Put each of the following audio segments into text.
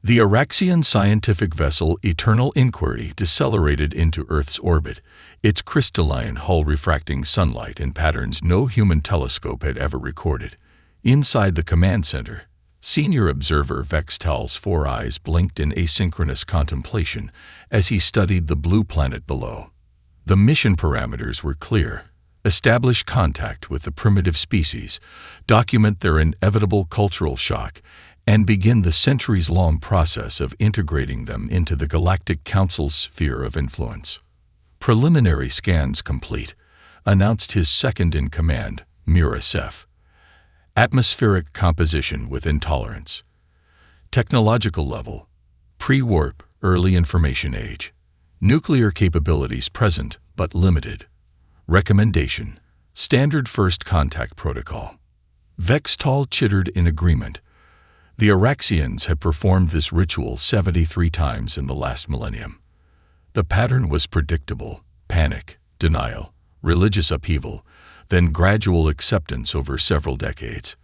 The Orcsian scientific vessel Eternal Inquiry decelerated into Earth's orbit, its crystalline hull refracting sunlight in patterns no human telescope had ever recorded. Inside the command center, senior observer Vextal's 4 eyes blinked in asynchronous contemplation as he studied the blue planet below. The mission parameters were clear. Establish contact with the primitive species, document their inevitable cultural shock, and begin the centuries-long process of integrating them into the Galactic Council's sphere of influence. Preliminary scans complete, announced his second-in-command, Mirasef. Atmospheric composition with intolerance. Technological level, pre-warp, early information age. Nuclear capabilities present, but limited. Recommendation, standard first contact protocol. Vextal chittered in agreement. The Orcsians had performed this ritual 73 times in the last millennium. The pattern was predictable: panic, denial, religious upheaval, then gradual acceptance over several decades.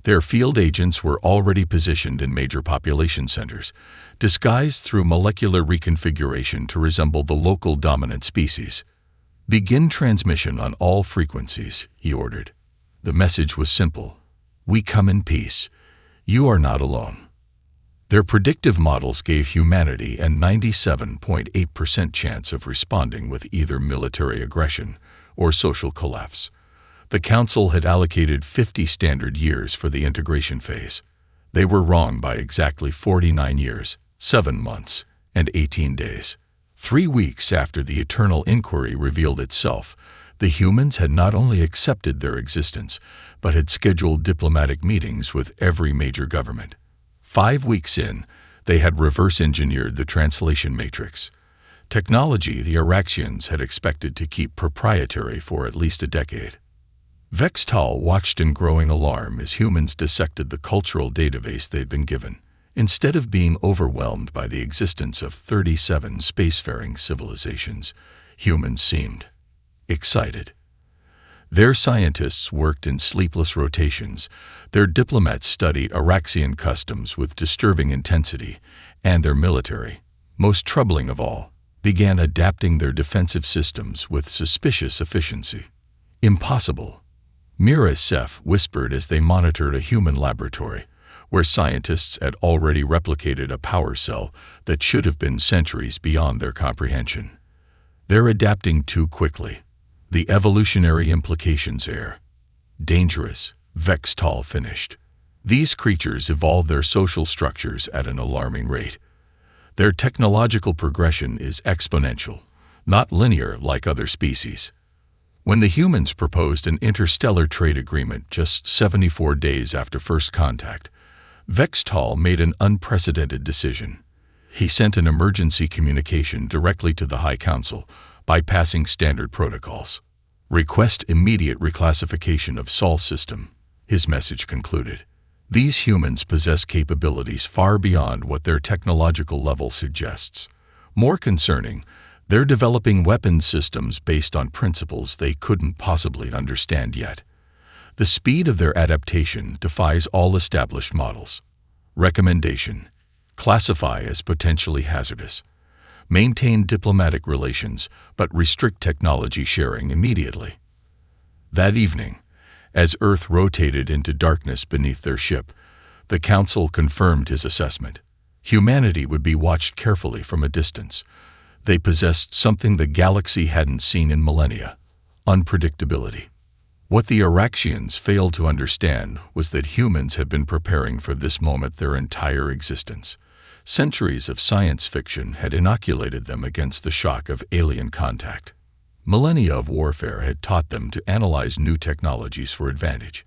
Their field agents were already positioned in major population centers, disguised through molecular reconfiguration to resemble the local dominant species. Begin transmission on all frequencies, he ordered. The message was simple: we come in peace. You are not alone. Their predictive models gave humanity a 97.8% chance of responding with either military aggression or social collapse. The Council had allocated 50 standard years for the integration phase. They were wrong by exactly 49 years, 7 months, and 18 days. 3 weeks after the Eternal Inquiry revealed itself, the humans had not only accepted their existence, but had scheduled diplomatic meetings with every major government. 5 weeks in, they had reverse-engineered the translation matrix. Technology the Orcsians had expected to keep proprietary for at least a decade. Vextal watched in growing alarm as humans dissected the cultural database they'd been given. Instead of being overwhelmed by the existence of 37 spacefaring civilizations, humans seemed excited. Their scientists worked in sleepless rotations, their diplomats studied Orcsian customs with disturbing intensity, and their military, most troubling of all, began adapting their defensive systems with suspicious efficiency. Impossible, Mirasef whispered as they monitored a human laboratory, where scientists had already replicated a power cell that should have been centuries beyond their comprehension. They're adapting too quickly. The evolutionary implications are dangerous, Vextal finished. These creatures evolve their social structures at an alarming rate. Their technological progression is exponential, not linear like other species. When the humans proposed an interstellar trade agreement just 74 days after first contact, Vextal made an unprecedented decision. He sent an emergency communication directly to the High Council, bypassing standard protocols. Request immediate reclassification of Sol system, his message concluded. These humans possess capabilities far beyond what their technological level suggests. More concerning, they're developing weapons systems based on principles they couldn't possibly understand yet. The speed of their adaptation defies all established models. Recommendation: classify as potentially hazardous. Maintain diplomatic relations, but restrict technology sharing immediately. That evening, as Earth rotated into darkness beneath their ship, the Council confirmed his assessment. Humanity would be watched carefully from a distance. They possessed something the galaxy hadn't seen in millennia: unpredictability. What the Orcsians failed to understand was that humans had been preparing for this moment their entire existence. Centuries of science fiction had inoculated them against the shock of alien contact. Millennia of warfare had taught them to analyze new technologies for advantage.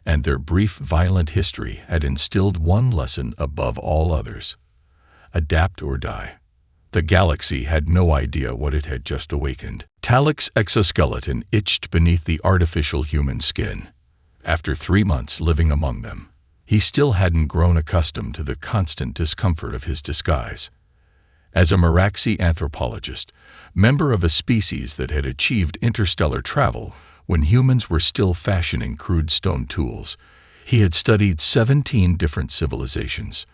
And their brief, violent history had instilled one lesson above all others: adapt or die. The galaxy had no idea what it had just awakened. Talik's exoskeleton itched beneath the artificial human skin. After 3 months living among them, he still hadn't grown accustomed to the constant discomfort of his disguise. As a Meraxi anthropologist, member of a species that had achieved interstellar travel when humans were still fashioning crude stone tools, he had studied 17 different civilizations.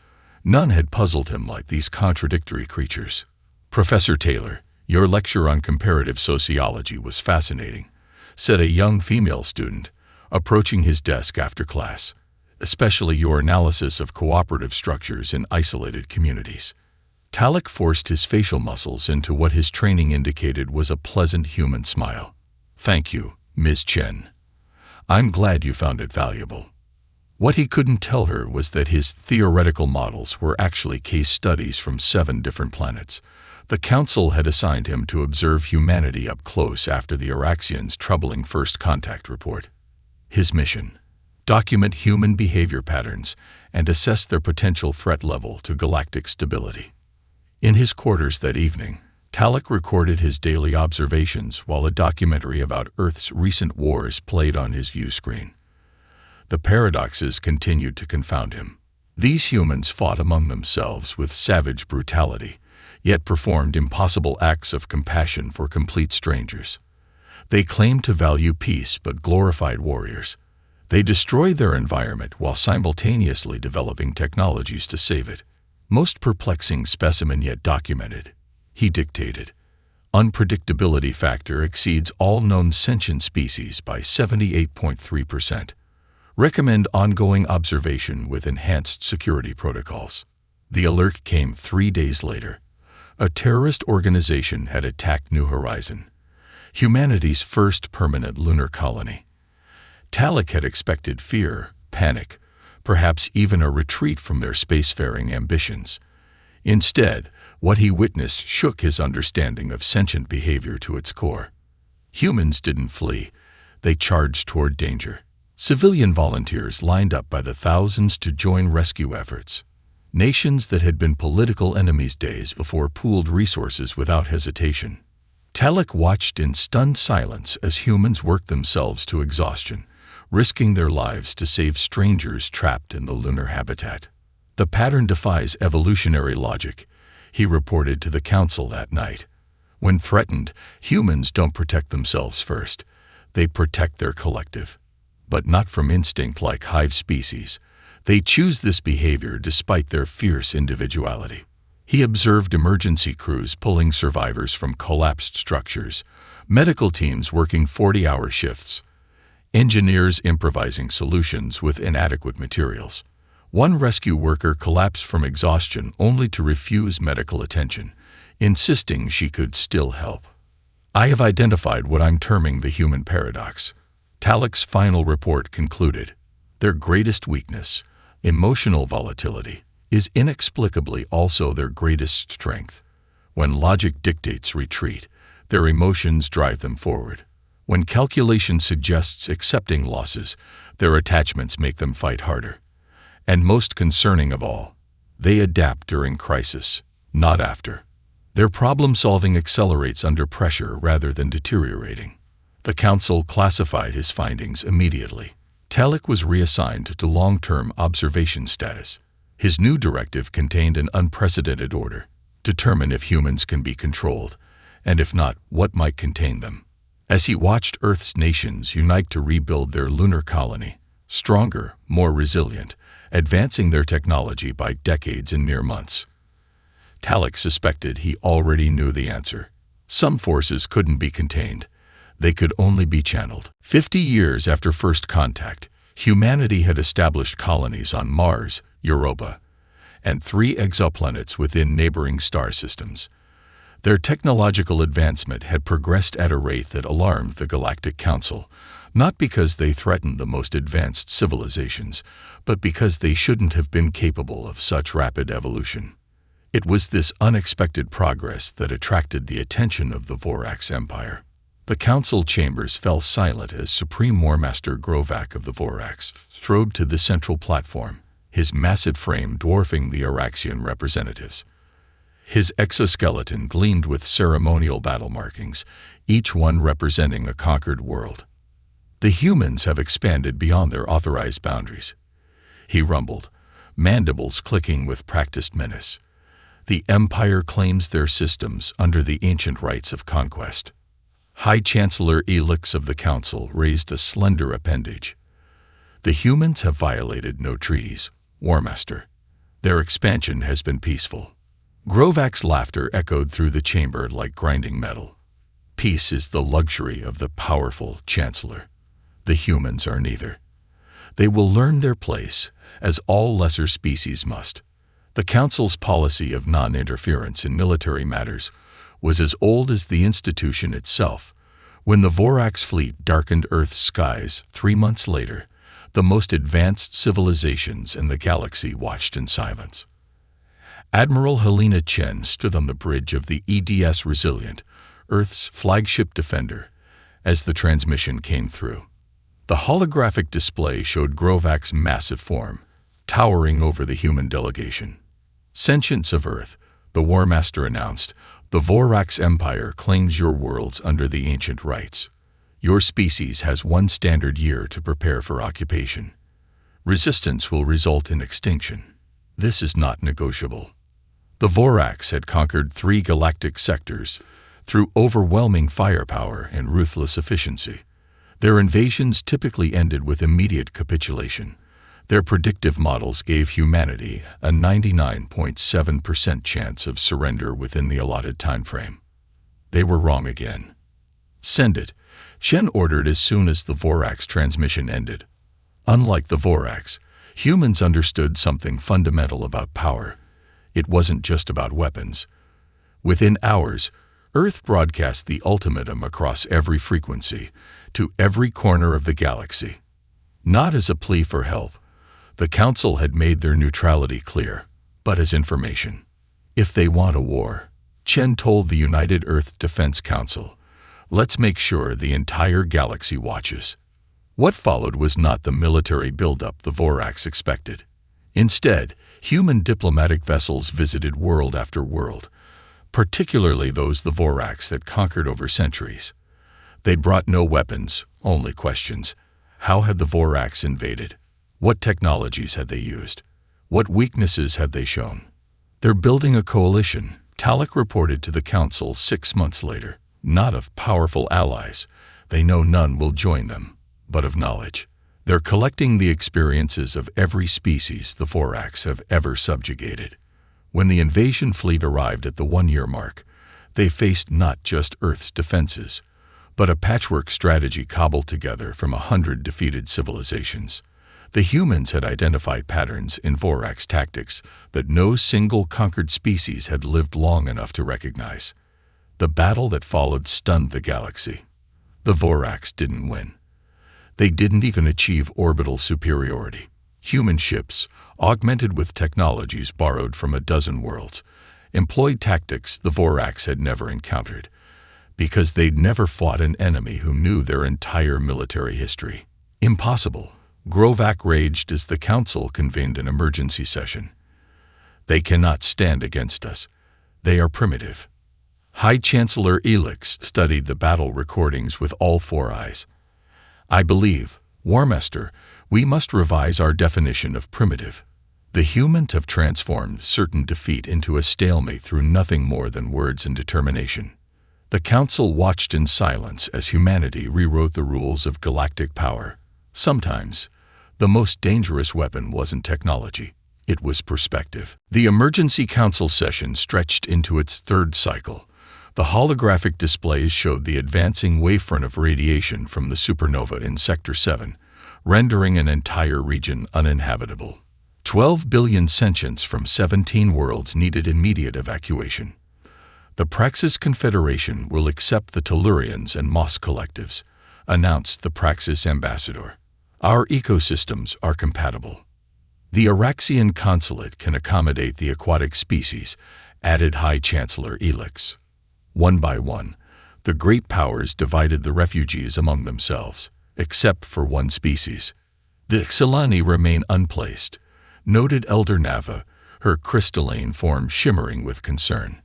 None had puzzled him like these contradictory creatures. "Professor Taylor, your lecture on comparative sociology was fascinating," said a young female student, approaching his desk after class, "especially your analysis of cooperative structures in isolated communities." Talik forced his facial muscles into what his training indicated was a pleasant human smile. "Thank you, Ms. Chen. I'm glad you found it valuable." What he couldn't tell her was that his theoretical models were actually case studies from 7 different planets. The Council had assigned him to observe humanity up close after the Oraxians' troubling first contact report. His mission: document human behavior patterns and assess their potential threat level to galactic stability. In his quarters that evening, Talik recorded his daily observations while a documentary about Earth's recent wars played on his view screen. The paradoxes continued to confound him. These humans fought among themselves with savage brutality, yet performed impossible acts of compassion for complete strangers. They claimed to value peace but glorified warriors. They destroyed their environment while simultaneously developing technologies to save it. "Most perplexing specimen yet documented," he dictated. "Unpredictability factor exceeds all known sentient species by 78.3%. Recommend ongoing observation with enhanced security protocols." The alert came 3 days later. A terrorist organization had attacked New Horizon, humanity's first permanent lunar colony. Talik had expected fear, panic, perhaps even a retreat from their spacefaring ambitions. Instead, what he witnessed shook his understanding of sentient behavior to its core. Humans didn't flee, they charged toward danger. Civilian volunteers lined up by the thousands to join rescue efforts. Nations that had been political enemies days before pooled resources without hesitation. Talik watched in stunned silence as humans worked themselves to exhaustion, risking their lives to save strangers trapped in the lunar habitat. "The pattern defies evolutionary logic," he reported to the Council that night. "When threatened, humans don't protect themselves first. They protect their collective. But not from instinct like hive species. They choose this behavior despite their fierce individuality." He observed emergency crews pulling survivors from collapsed structures, medical teams working 40-hour shifts, engineers improvising solutions with inadequate materials. One rescue worker collapsed from exhaustion only to refuse medical attention, insisting she could still help. "I have identified what I'm terming the human paradox," Talik's final report concluded. "Their greatest weakness, emotional volatility, is inexplicably also their greatest strength. When logic dictates retreat, their emotions drive them forward. When calculation suggests accepting losses, their attachments make them fight harder. And most concerning of all, they adapt during crisis, not after. Their problem-solving accelerates under pressure rather than deteriorating." The Council classified his findings immediately. Talik was reassigned to long-term observation status. His new directive contained an unprecedented order: determine if humans can be controlled, and if not, what might contain them. As he watched Earth's nations unite to rebuild their lunar colony, stronger, more resilient, advancing their technology by decades in mere months, Talik suspected he already knew the answer. Some forces couldn't be contained. They could only be channeled. 50 years after first contact, humanity had established colonies on Mars, Europa, and 3 exoplanets within neighboring star systems. Their technological advancement had progressed at a rate that alarmed the Galactic Council, not because they threatened the most advanced civilizations, but because they shouldn't have been capable of such rapid evolution. It was this unexpected progress that attracted the attention of the Vorax Empire. The council chambers fell silent as Supreme Warmaster Grovak of the Vorax strode to the central platform, his massive frame dwarfing the Oraxian representatives. His exoskeleton gleamed with ceremonial battle markings, each one representing a conquered world. "The humans have expanded beyond their authorized boundaries," he rumbled, mandibles clicking with practiced menace. "The Empire claims their systems under the ancient rites of conquest." High Chancellor Elix of the Council raised a slender appendage. "The humans have violated no treaties, Warmaster. Their expansion has been peaceful. Grovak's laughter echoed through the chamber like grinding metal. Peace is the luxury of the powerful Chancellor. The humans are neither. They will learn their place, as all lesser species must. The Council's policy of non-interference in military matters was as old as the institution itself. When the Vorax fleet darkened Earth's skies 3 months later, the most advanced civilizations in the galaxy watched in silence. Admiral Helena Chen stood on the bridge of the EDS Resilient, Earth's flagship defender, as the transmission came through. The holographic display showed Grovak's massive form, towering over the human delegation. "Sentients of Earth," the War Master announced, "the Vorax Empire claims your worlds under the ancient rites. Your species has 1 standard year to prepare for occupation. Resistance will result in extinction. This is not negotiable." The Vorax had conquered 3 galactic sectors through overwhelming firepower and ruthless efficiency. Their invasions typically ended with immediate capitulation. Their predictive models gave humanity a 99.7% chance of surrender within the allotted timeframe. They were wrong again. "Send it," Chen ordered as soon as the Vorax transmission ended. Unlike the Vorax, humans understood something fundamental about power. It wasn't just about weapons. Within hours, Earth broadcast the ultimatum across every frequency, to every corner of the galaxy. Not as a plea for help. The Council had made their neutrality clear, but as information. If they want a war, Chen told the United Earth Defense Council, let's make sure the entire galaxy watches. What followed was not the military buildup the Vorax expected. Instead, human diplomatic vessels visited world after world, particularly those the Vorax had conquered over centuries. They brought no weapons, only questions. How had the Vorax invaded? What technologies had they used? What weaknesses had they shown? They're building a coalition, Talek reported to the Council 6 months later. Not of powerful allies. They know none will join them, but of knowledge. They're collecting the experiences of every species the Vorax have ever subjugated. When the invasion fleet arrived at the 1-year mark, they faced not just Earth's defenses, but a patchwork strategy cobbled together from 100 defeated civilizations. The humans had identified patterns in Vorax tactics that no single conquered species had lived long enough to recognize. The battle that followed stunned the galaxy. The Vorax didn't win. They didn't even achieve orbital superiority. Human ships, augmented with technologies borrowed from a dozen worlds, employed tactics the Vorax had never encountered, because they'd never fought an enemy who knew their entire military history. Impossible. Grovak raged as the Council convened an emergency session. They cannot stand against us. They are primitive. High Chancellor Elix studied the battle recordings with all 4 eyes. "I believe, War Master, we must revise our definition of primitive. The humans have transformed certain defeat into a stalemate through nothing more than words and determination." The Council watched in silence as humanity rewrote the rules of galactic power. Sometimes, the most dangerous weapon wasn't technology, it was perspective. The Emergency Council session stretched into its 3rd cycle. The holographic displays showed the advancing wavefront of radiation from the supernova in Sector 7, rendering an entire region uninhabitable. 12 billion sentients from 17 worlds needed immediate evacuation. "The Praxis Confederation will accept the Tellurians and Moss collectives," announced the Praxis ambassador. "Our ecosystems are compatible. The Araxian consulate can accommodate the aquatic species," added High Chancellor Elix. One by one, the great powers divided the refugees among themselves, except for one species. The Ixalani remain unplaced, noted Elder Nava, her crystalline form shimmering with concern.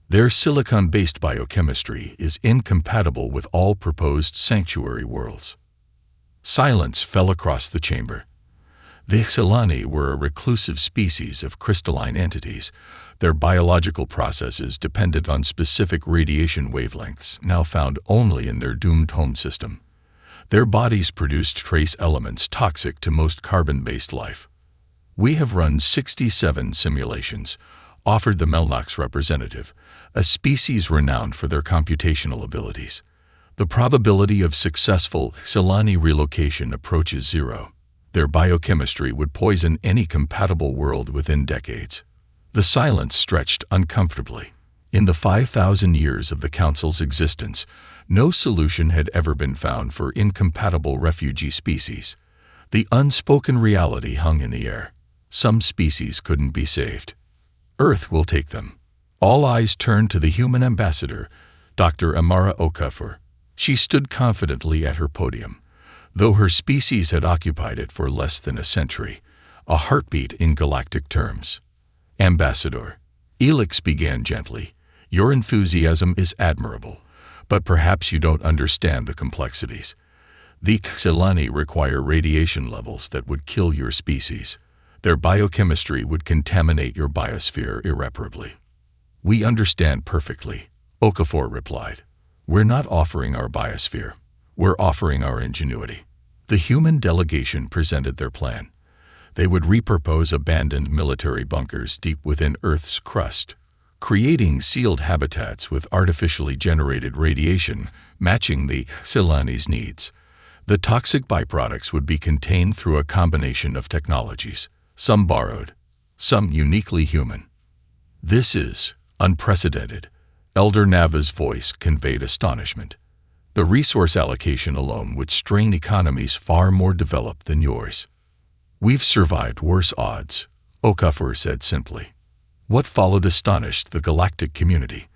Their silicon-based biochemistry is incompatible with all proposed sanctuary worlds. Silence fell across the chamber. The Ixalani were a reclusive species of crystalline entities. Their biological processes depended on specific radiation wavelengths now found only in their doomed home system. Their bodies produced trace elements toxic to most carbon-based life. "We have run 67 simulations," offered the Melnox representative, a species renowned for their computational abilities. "The probability of successful Xilani relocation approaches zero. Their biochemistry would poison any compatible world within decades." The silence stretched uncomfortably. In the 5,000 years of the Council's existence, no solution had ever been found for incompatible refugee species. The unspoken reality hung in the air. Some species couldn't be saved. Earth will take them. All eyes turned to the human ambassador, Dr. Amara Okafor. She stood confidently at her podium. Though her species had occupied it for less than a century, a heartbeat in galactic terms. "Ambassador," Elix began gently, "your enthusiasm is admirable, but perhaps you don't understand the complexities. The Xilani require radiation levels that would kill your species. Their biochemistry would contaminate your biosphere irreparably." "We understand perfectly," Okafor replied. "We're not offering our biosphere. We're offering our ingenuity." The human delegation presented their plan. They would repurpose abandoned military bunkers deep within Earth's crust, creating sealed habitats with artificially generated radiation matching the Xilani's needs. The toxic byproducts would be contained through a combination of technologies, some borrowed, some uniquely human. "This is unprecedented," Elder Nava's voice conveyed astonishment. "The resource allocation alone would strain economies far more developed than yours." "We've survived worse odds," Okafor said simply. What followed astonished the galactic community.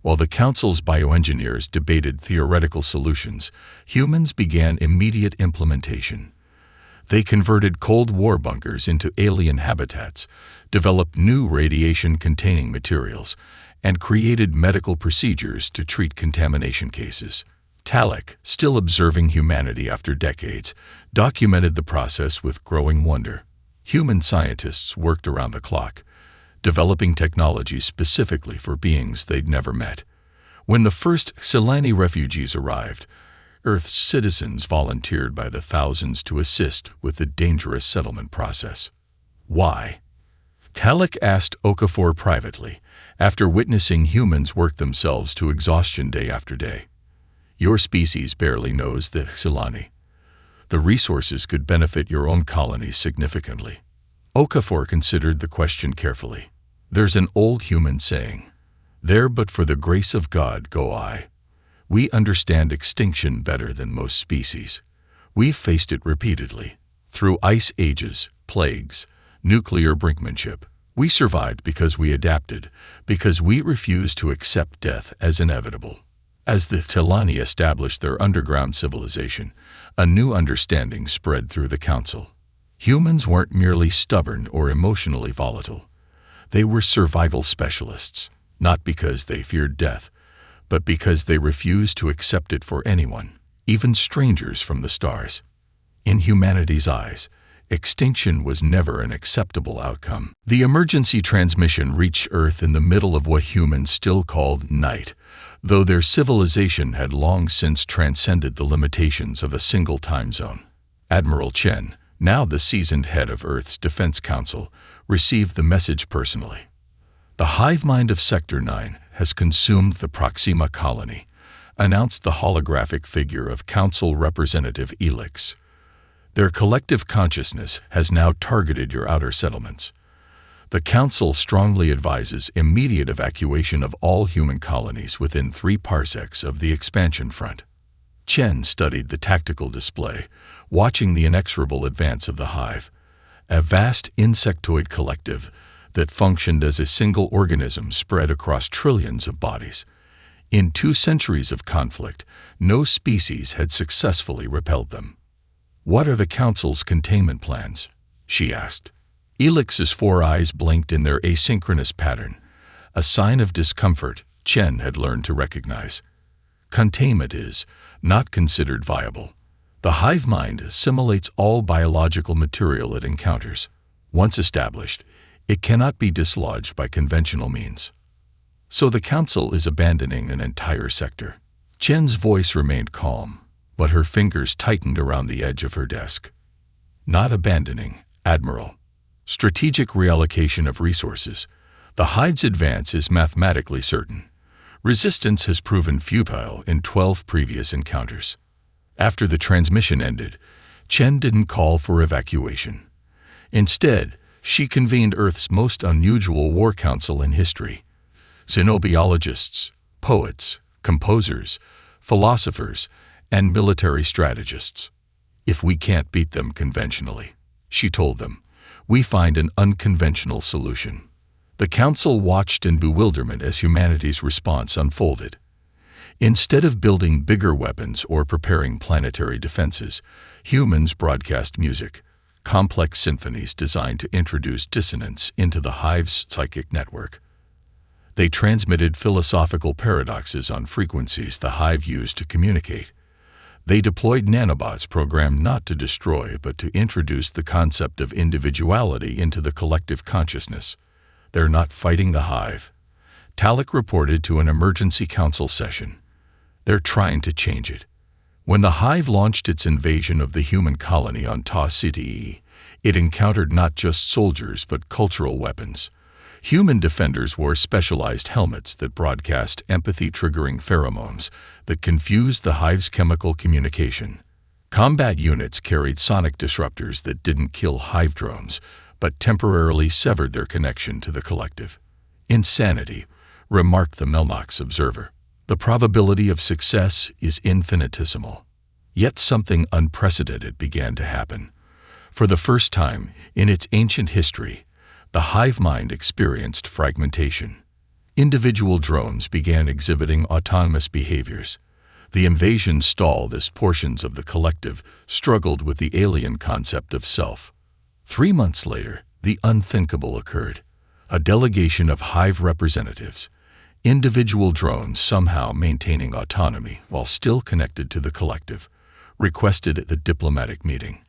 While the Council's bioengineers debated theoretical solutions, humans began immediate implementation. They converted Cold War bunkers into alien habitats, developed new radiation-containing materials, and created medical procedures to treat contamination cases. Talek, still observing humanity after decades, documented the process with growing wonder. Human scientists worked around the clock, developing technologies specifically for beings they'd never met. When the first Xilani refugees arrived, Earth's citizens volunteered by the thousands to assist with the dangerous settlement process. "Why?" Talek asked Okafor privately, after witnessing humans work themselves to exhaustion day after day. "Your species barely knows the Xilani. The resources could benefit your own colonies significantly." Okafor considered the question carefully. "There's an old human saying, 'There but for the grace of God go I.' We understand extinction better than most species. We've faced it repeatedly, through ice ages, plagues, nuclear brinkmanship. We survived because we adapted, because we refused to accept death as inevitable." As the Xilani established their underground civilization, a new understanding spread through the Council. Humans weren't merely stubborn or emotionally volatile. They were survival specialists, not because they feared death, but because they refused to accept it for anyone, even strangers from the stars. In humanity's eyes, extinction was never an acceptable outcome. The emergency transmission reached Earth in the middle of what humans still called night, though their civilization had long since transcended the limitations of a single time zone. Admiral Chen, now the seasoned head of Earth's Defense Council, received the message personally. "The hive mind of Sector 9 has consumed the Proxima colony," announced the holographic figure of Council Representative Elix. "Their collective consciousness has now targeted your outer settlements. The Council strongly advises immediate evacuation of all human colonies within 3 parsecs of the expansion front." Chen studied the tactical display, watching the inexorable advance of the hive, a vast insectoid collective that functioned as a single organism spread across trillions of bodies. In 2 centuries of conflict, no species had successfully repelled them. "What are the Council's containment plans?" she asked. Elix's 4 eyes blinked in their asynchronous pattern, a sign of discomfort Chen had learned to recognize. "Containment is not considered viable. The hive mind assimilates all biological material it encounters. Once established, it cannot be dislodged by conventional means. So the Council is abandoning an entire sector." Chen's voice remained calm, but her fingers tightened around the edge of her desk. "Not abandoning, Admiral. Strategic reallocation of resources. The hive's advance is mathematically certain. Resistance has proven futile in 12 previous encounters. After the transmission ended, Chen didn't call for evacuation. Instead, she convened Earth's most unusual war council in history. Xenobiologists, poets, composers, philosophers, and military strategists. If we can't beat them conventionally, she told them, we find an unconventional solution. The council watched in bewilderment as humanity's response unfolded. Instead of building bigger weapons or preparing planetary defenses, humans broadcast music, complex symphonies designed to introduce dissonance into the hive's psychic network. They transmitted philosophical paradoxes on frequencies the hive used to communicate. They deployed nanobots programmed not to destroy but to introduce the concept of individuality into the collective consciousness. They're not fighting the hive, Talek reported to an emergency council session. They're trying to change it. When the hive launched its invasion of the human colony on Ta City, it encountered not just soldiers but cultural weapons. Human defenders wore specialized helmets that broadcast empathy-triggering pheromones that confused the hive's chemical communication. Combat units carried sonic disruptors that didn't kill hive drones, but temporarily severed their connection to the collective. Insanity, remarked the Melnox observer. The probability of success is infinitesimal. Yet something unprecedented began to happen. For the first time in its ancient history, the hive mind experienced fragmentation. Individual drones began exhibiting autonomous behaviors. The invasion stalled as portions of the collective struggled with the alien concept of self. 3 months later, the unthinkable occurred. A delegation of hive representatives, individual drones somehow maintaining autonomy while still connected to the collective, requested the diplomatic meeting.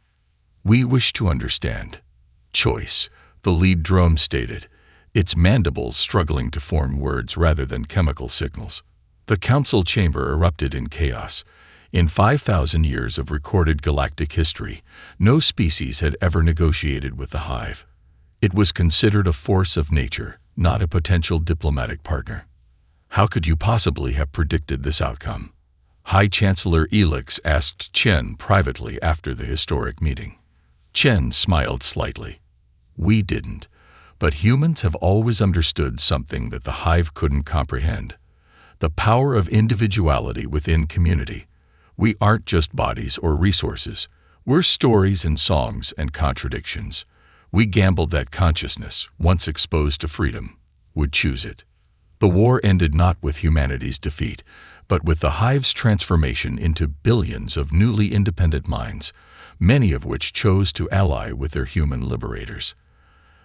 We wish to understand. Choice, the lead drone stated, its mandibles struggling to form words rather than chemical signals. The council chamber erupted in chaos. In 5,000 years of recorded galactic history, no species had ever negotiated with the hive. It was considered a force of nature, not a potential diplomatic partner. How could you possibly have predicted this outcome? High Chancellor Elix asked Chen privately after the historic meeting. Chen smiled slightly. We didn't, but humans have always understood something that the hive couldn't comprehend. The power of individuality within community. We aren't just bodies or resources. We're stories and songs and contradictions. We gambled that consciousness, once exposed to freedom, would choose it. The war ended not with humanity's defeat, but with the hive's transformation into billions of newly independent minds, many of which chose to ally with their human liberators.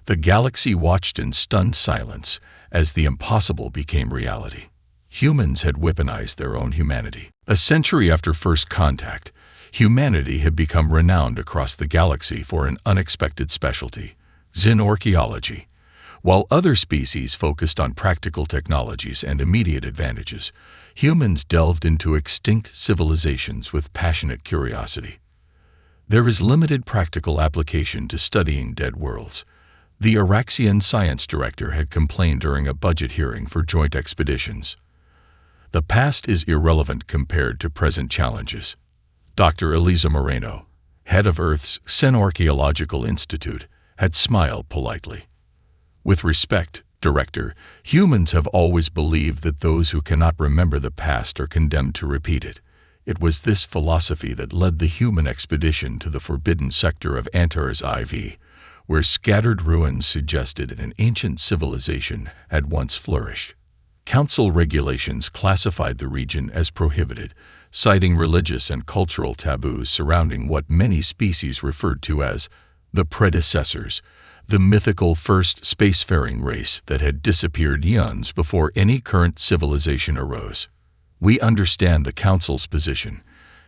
The galaxy watched in stunned silence as the impossible became reality. Humans had weaponized their own humanity. A century after first contact, humanity had become renowned across the galaxy for an unexpected specialty, xenorchaeology. While other species focused on practical technologies and immediate advantages, humans delved into extinct civilizations with passionate curiosity. There is limited practical application to studying dead worlds. The Araxian science director had complained during a budget hearing for joint expeditions. The past is irrelevant compared to present challenges. Dr. Elisa Moreno, head of Earth's Xenorchaeological Institute, had smiled politely. With respect, Director, humans have always believed that those who cannot remember the past are condemned to repeat it. It was this philosophy that led the human expedition to the forbidden sector of Antares IV, where scattered ruins suggested an ancient civilization had once flourished. Council regulations classified the region as prohibited, citing religious and cultural taboos surrounding what many species referred to as the predecessors, the mythical first spacefaring race that had disappeared eons before any current civilization arose. We understand the Council's position,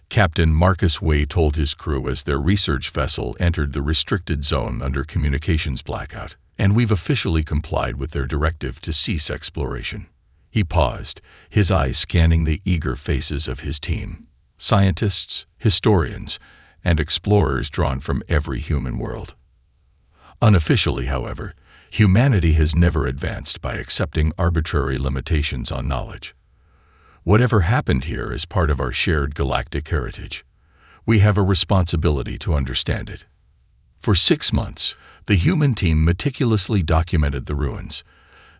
Captain Marcus Way told his crew as their research vessel entered the restricted zone under communications blackout, and we've officially complied with their directive to cease exploration. He paused, his eyes scanning the eager faces of his team, scientists, historians, and explorers drawn from every human world. Unofficially, however, humanity has never advanced by accepting arbitrary limitations on knowledge. Whatever happened here is part of our shared galactic heritage. We have a responsibility to understand it. For 6 months, the human team meticulously documented the ruins.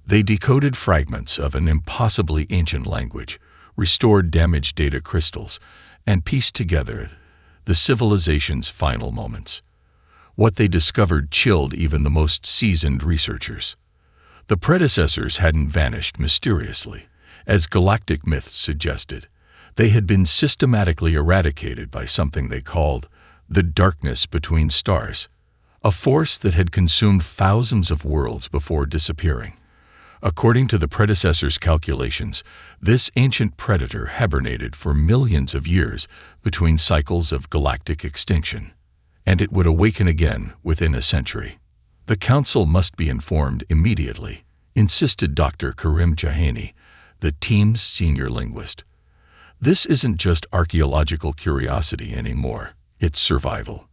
They decoded fragments of an impossibly ancient language, restored damaged data crystals, and pieced together the civilization's final moments. What they discovered chilled even the most seasoned researchers. The predecessors hadn't vanished mysteriously, as galactic myths suggested. They had been systematically eradicated by something they called the darkness between stars, a force that had consumed thousands of worlds before disappearing. According to the predecessors' calculations, this ancient predator hibernated for millions of years between cycles of galactic extinction, and it would awaken again within a century. The Council must be informed immediately, insisted Dr. Karim Jahani, the team's senior linguist. This isn't just archaeological curiosity anymore, it's survival.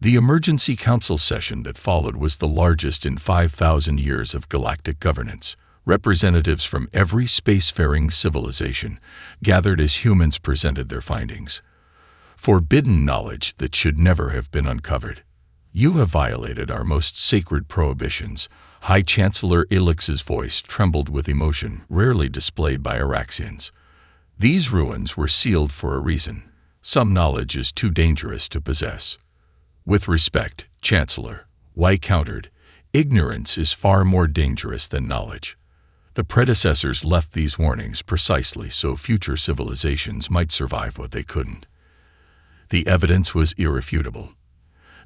The emergency council session that followed was the largest in 5,000 years of galactic governance. Representatives from every spacefaring civilization gathered as humans presented their findings. Forbidden knowledge that should never have been uncovered. You have violated our most sacred prohibitions. High Chancellor Ilix's voice trembled with emotion rarely displayed by Araxians. These ruins were sealed for a reason. Some knowledge is too dangerous to possess. With respect, Chancellor, White countered, ignorance is far more dangerous than knowledge. The predecessors left these warnings precisely so future civilizations might survive what they couldn't. The evidence was irrefutable.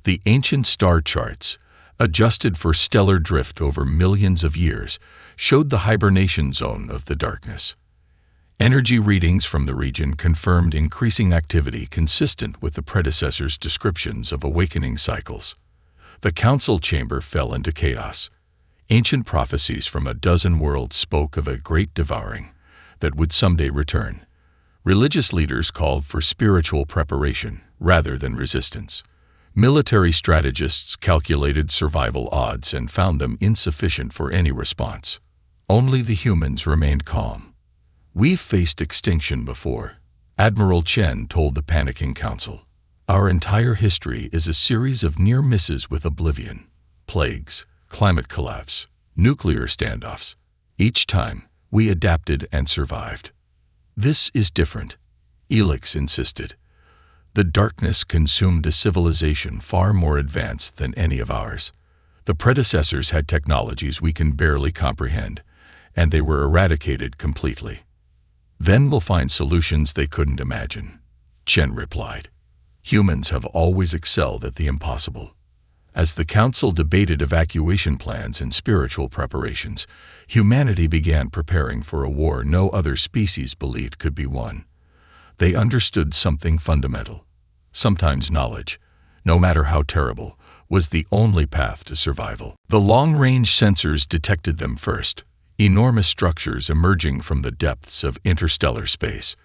The ancient star charts, adjusted for stellar drift over millions of years, showed the hibernation zone of the darkness. Energy readings from the region confirmed increasing activity consistent with the predecessors' descriptions of awakening cycles. The council chamber fell into chaos. Ancient prophecies from a dozen worlds spoke of a great devouring that would someday return. Religious leaders called for spiritual preparation rather than resistance. Military strategists calculated survival odds and found them insufficient for any response. Only the humans remained calm. "We've faced extinction before," Admiral Chen told the panicking council. "Our entire history is a series of near misses with oblivion. Plagues, climate collapse, nuclear standoffs. Each time, we adapted and survived. This is different," Elix insisted. "The darkness consumed a civilization far more advanced than any of ours. The predecessors had technologies we can barely comprehend, and they were eradicated completely. Then we'll find solutions they couldn't imagine," Chen replied. "Humans have always excelled at the impossible." As the council debated evacuation plans and spiritual preparations, humanity began preparing for a war no other species believed could be won. They understood something fundamental. Sometimes knowledge, no matter how terrible, was the only path to survival. The long-range sensors detected them first, enormous structures emerging from the depths of interstellar space.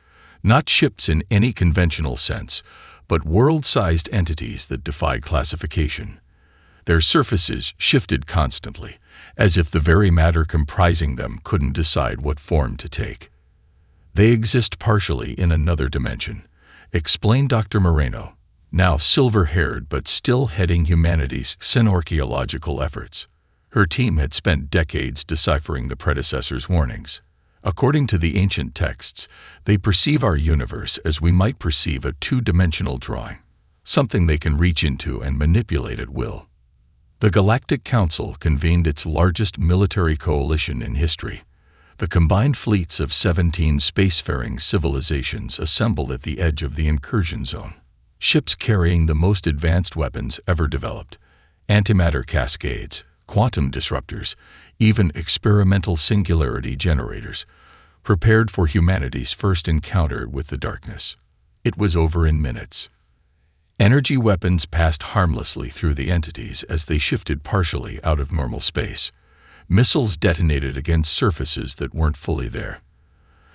Not ships in any conventional sense, but world-sized entities that defied classification. Their surfaces shifted constantly, as if the very matter comprising them couldn't decide what form to take. "They exist partially in another dimension," explained Dr. Moreno, now silver-haired but still heading humanity's xenorchaeological efforts. Her team had spent decades deciphering the predecessors' warnings. According to the ancient texts, they perceive our universe as we might perceive a two-dimensional drawing, something they can reach into and manipulate at will. The Galactic Council convened its largest military coalition in history. The combined fleets of 17 spacefaring civilizations assembled at the edge of the incursion zone. Ships carrying the most advanced weapons ever developed, antimatter cascades, quantum disruptors, even experimental singularity generators, prepared for humanity's first encounter with the darkness. It was over in minutes. Energy weapons passed harmlessly through the entities as they shifted partially out of normal space. Missiles detonated against surfaces that weren't fully there.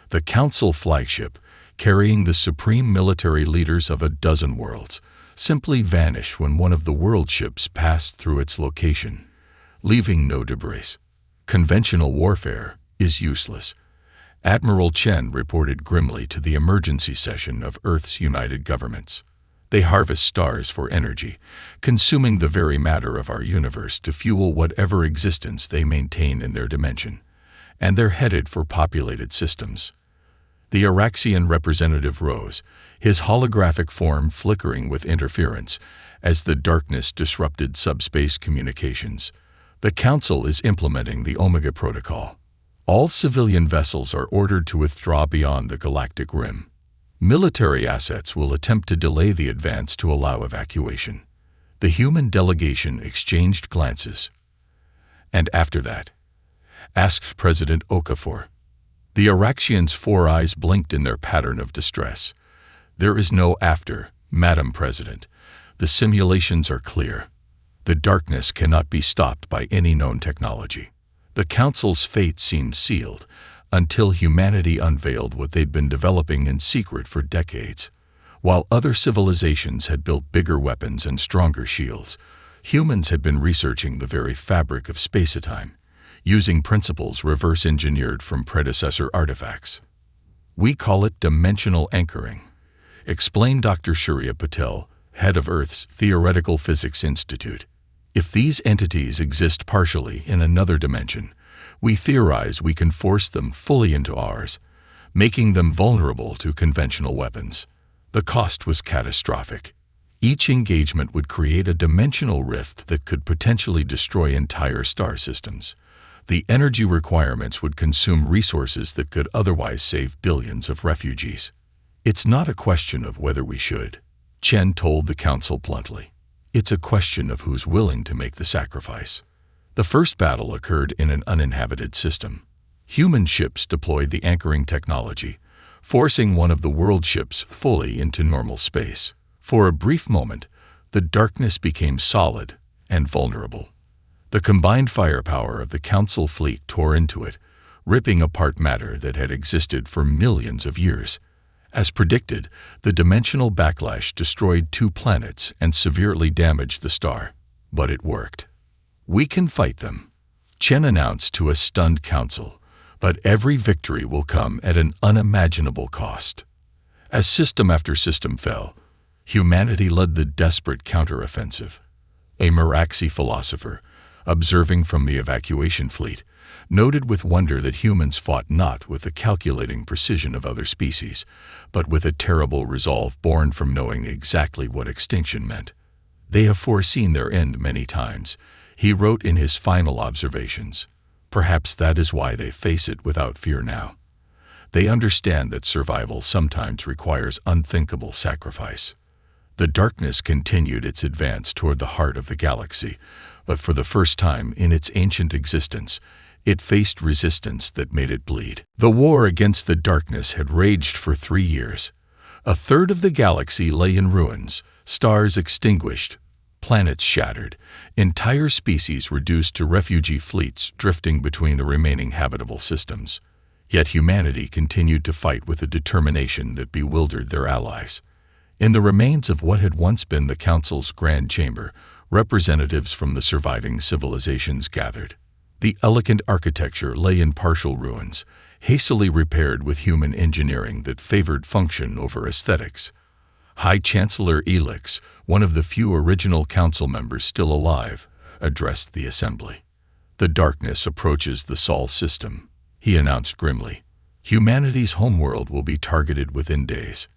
The Council flagship, carrying the supreme military leaders of a dozen worlds, simply vanish when one of the world ships passed through its location, leaving no debris. Conventional warfare is useless, Admiral Chen reported grimly to the emergency session of Earth's United Governments. They harvest stars for energy, consuming the very matter of our universe to fuel whatever existence they maintain in their dimension, and they're headed for populated systems. The Araxian representative rose, his holographic form flickering with interference as the darkness disrupted subspace communications. The Council is implementing the Omega Protocol. All civilian vessels are ordered to withdraw beyond the galactic rim. Military assets will attempt to delay the advance to allow evacuation. The human delegation exchanged glances. "And after that?" asked President Okafor. The Araxians' 4 eyes blinked in their pattern of distress. "There is no after, Madam President. The simulations are clear. The darkness cannot be stopped by any known technology." The Council's fate seemed sealed until humanity unveiled what they'd been developing in secret for decades. While other civilizations had built bigger weapons and stronger shields, humans had been researching the very fabric of space-time, using principles reverse-engineered from predecessor artifacts. "We call it dimensional anchoring," explained Dr. Shurya Patel, head of Earth's Theoretical Physics Institute. "If these entities exist partially in another dimension, we theorize we can force them fully into ours, making them vulnerable to conventional weapons." The cost was catastrophic. Each engagement would create a dimensional rift that could potentially destroy entire star systems. The energy requirements would consume resources that could otherwise save billions of refugees. "It's not a question of whether we should," Chen told the Council bluntly. "It's a question of who's willing to make the sacrifice." The first battle occurred in an uninhabited system. Human ships deployed the anchoring technology, forcing one of the world ships fully into normal space. For a brief moment, the darkness became solid and vulnerable. The combined firepower of the Council fleet tore into it, ripping apart matter that had existed for millions of years. As predicted, the dimensional backlash destroyed 2 planets and severely damaged the star. But it worked. "We can fight them," Chen announced to a stunned Council, "but every victory will come at an unimaginable cost." As system after system fell, humanity led the desperate counteroffensive. A Meraxi philosopher, observing from the evacuation fleet, noted with wonder that humans fought not with the calculating precision of other species, but with a terrible resolve born from knowing exactly what extinction meant. "They have foreseen their end many times," he wrote in his final observations. "Perhaps that is why they face it without fear now. They understand that survival sometimes requires unthinkable sacrifice." The darkness continued its advance toward the heart of the galaxy, but for the first time in its ancient existence, it faced resistance that made it bleed. The war against the darkness had raged for 3 years. A third of the galaxy lay in ruins, stars extinguished, planets shattered, entire species reduced to refugee fleets drifting between the remaining habitable systems. Yet humanity continued to fight with a determination that bewildered their allies. In the remains of what had once been the Council's Grand Chamber, representatives from the surviving civilizations gathered. The elegant architecture lay in partial ruins, hastily repaired with human engineering that favored function over aesthetics. High Chancellor Elix, one of the few original Council members still alive, addressed the assembly. "The darkness approaches the Sol system," he announced grimly. "Humanity's homeworld will be targeted within days."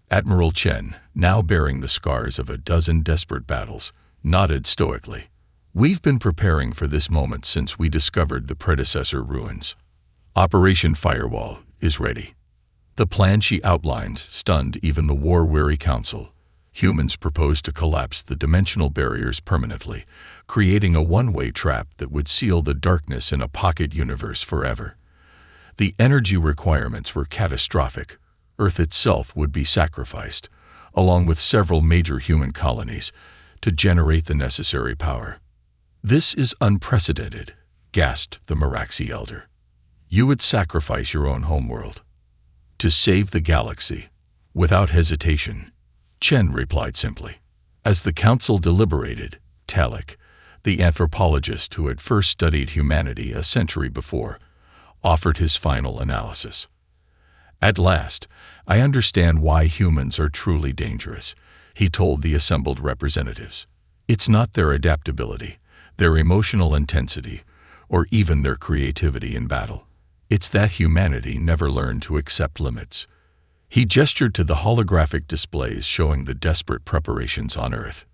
Admiral Chen, now bearing the scars of a dozen desperate battles, nodded stoically. "We've been preparing for this moment since we discovered the predecessor ruins. Operation Firewall is ready." The plan she outlined stunned even the war-weary Council. Humans proposed to collapse the dimensional barriers permanently, creating a one-way trap that would seal the darkness in a pocket universe forever. The energy requirements were catastrophic. Earth itself would be sacrificed, along with several major human colonies, to generate the necessary power. "This is unprecedented," gasped the Meraxi elder. "You would sacrifice your own homeworld to save the galaxy?" Without hesitation, Chen replied simply. As the council deliberated, Talik, the anthropologist who had first studied humanity a century before, offered his final analysis. "At last, I understand why humans are truly dangerous," he told the assembled representatives. "It's not their adaptability, their emotional intensity, or even their creativity in battle. It's that humanity never learned to accept limits." He gestured to the holographic displays showing the desperate preparations on Earth.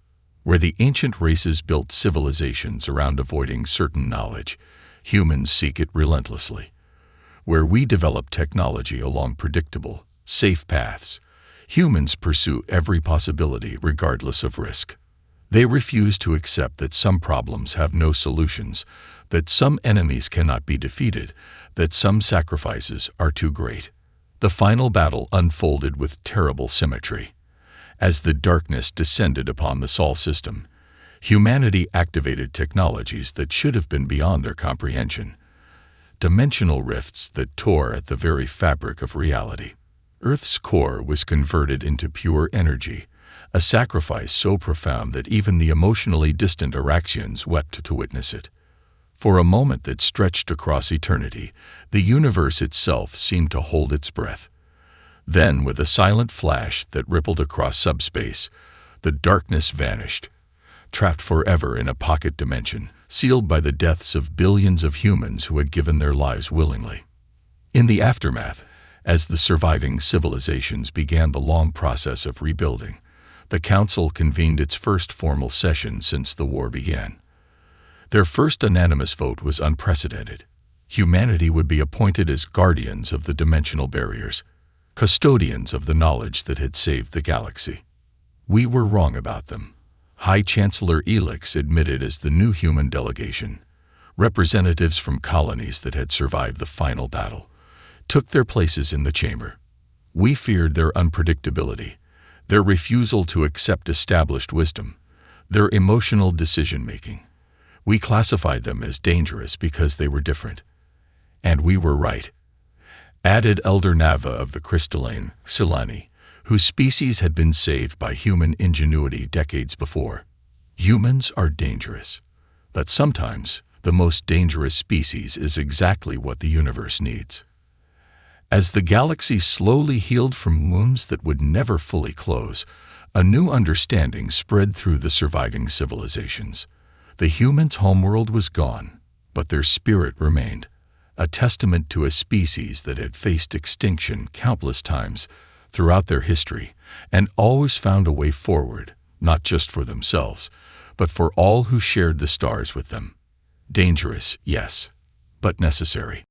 Where the ancient races built civilizations around avoiding certain knowledge, humans seek it relentlessly. Where we develop technology along predictable, safe paths, humans pursue every possibility regardless of risk. They refuse to accept that some problems have no solutions, that some enemies cannot be defeated, that some sacrifices are too great. The final battle unfolded with terrible symmetry. As the darkness descended upon the Sol system, humanity activated technologies that should have been beyond their comprehension. Dimensional rifts that tore at the very fabric of reality. Earth's core was converted into pure energy, a sacrifice so profound that even the emotionally distant Araxians wept to witness it. For a moment that stretched across eternity, the universe itself seemed to hold its breath. Then, with a silent flash that rippled across subspace, the darkness vanished, trapped forever in a pocket dimension, sealed by the deaths of billions of humans who had given their lives willingly. In the aftermath, as the surviving civilizations began the long process of rebuilding, the Council convened its first formal session since the war began. Their first unanimous vote was unprecedented. Humanity would be appointed as guardians of the dimensional barriers, custodians of the knowledge that had saved the galaxy. We were wrong about them. High Chancellor Elix admitted as the new human delegation. Representatives from colonies that had survived the final battle took their places in the chamber. We feared their unpredictability, their refusal to accept established wisdom, their emotional decision-making. We classified them as dangerous because they were different. And we were right. Added Elder Nava of the crystalline Silani, whose species had been saved by human ingenuity decades before. Humans are dangerous, but sometimes the most dangerous species is exactly what the universe needs. As the galaxy slowly healed from wounds that would never fully close, a new understanding spread through the surviving civilizations. The humans' homeworld was gone, but their spirit remained, a testament to a species that had faced extinction countless times throughout their history and always found a way forward, not just for themselves, but for all who shared the stars with them. Dangerous, yes, but necessary.